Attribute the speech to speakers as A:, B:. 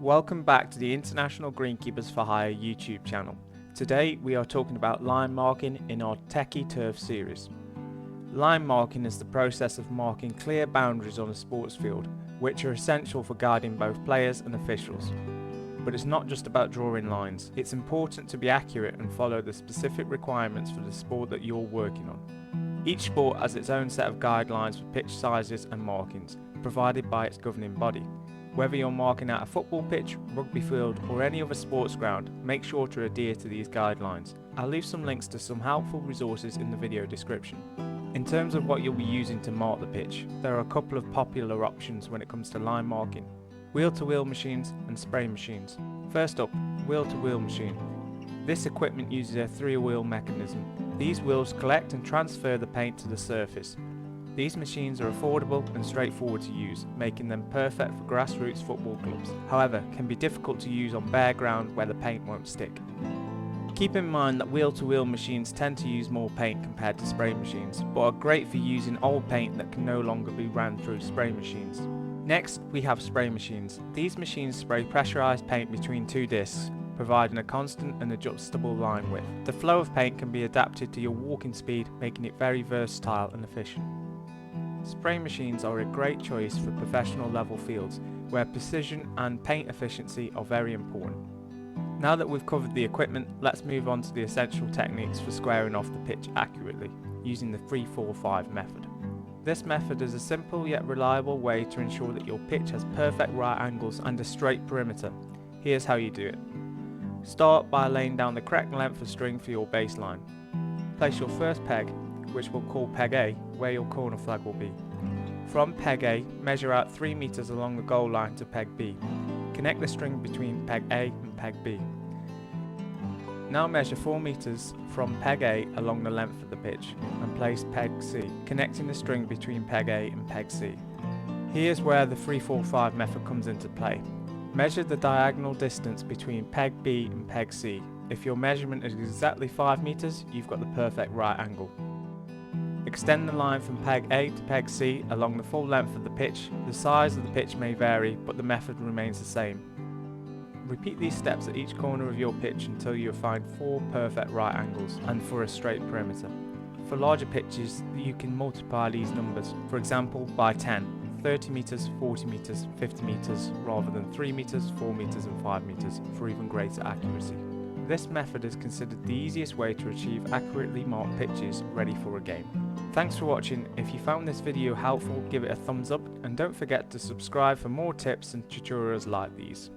A: Welcome back to the International Greenkeepers for Hire YouTube channel. Today we are talking about line marking in our Techy turf series. Line marking is the process of marking clear boundaries on a sports field, which are essential for guiding both players and officials. But it's not just about drawing lines, it's important to be accurate and follow the specific requirements for the sport that you're working on. Each sport has its own set of guidelines for pitch sizes and markings, provided by its governing body. Whether you're marking out a football pitch, rugby field or any other sports ground, make sure to adhere to these guidelines. I'll leave some links to some helpful resources in the video description. In terms of what you'll be using to mark the pitch, there are a couple of popular options when it comes to line marking: wheel-to-wheel machines and spray machines. First up, wheel-to-wheel machine. This equipment uses a three-wheel mechanism. These wheels collect and transfer the paint to the surface. These machines are affordable and straightforward to use, making them perfect for grassroots football clubs. However, can be difficult to use on bare ground where the paint won't stick. Keep in mind that wheel-to-wheel machines tend to use more paint compared to spray machines, but are great for using old paint that can no longer be ran through spray machines. Next, we have spray machines. These machines spray pressurized paint between two discs, providing a constant and adjustable line width. The flow of paint can be adapted to your walking speed, making it very versatile and efficient. Spray machines are a great choice for professional level fields, where precision and paint efficiency are very important. Now that we've covered the equipment, let's move on to the essential techniques for squaring off the pitch accurately, using the 3-4-5 method. This method is a simple yet reliable way to ensure that your pitch has perfect right angles and a straight perimeter. Here's how you do it. Start by laying down the correct length of string for your baseline. Place your first peg, which we'll call peg A, where your corner flag will be. From peg A, measure out 3 meters along the goal line to peg B. Connect the string between peg A and peg B. Now measure 4 meters from peg A along the length of the pitch and place peg C, connecting the string between peg A and peg C. Here's where the 3-4-5 method comes into play. Measure the diagonal distance between peg B and peg C. If your measurement is exactly 5 meters, you've got the perfect right angle. Extend the line from peg A to peg C along the full length of the pitch. The size of the pitch may vary, but the method remains the same. Repeat these steps at each corner of your pitch until you find 4 perfect right angles and for a straight perimeter. For larger pitches, you can multiply these numbers, for example by 10, 30 meters, 40 meters, 50 meters, rather than 3 meters, 4 meters and 5 meters for even greater accuracy. This method is considered the easiest way to achieve accurately marked pitches ready for a game. Thanks for watching. If you found this video helpful, give it a thumbs up and don't forget to subscribe for more tips and tutorials like these.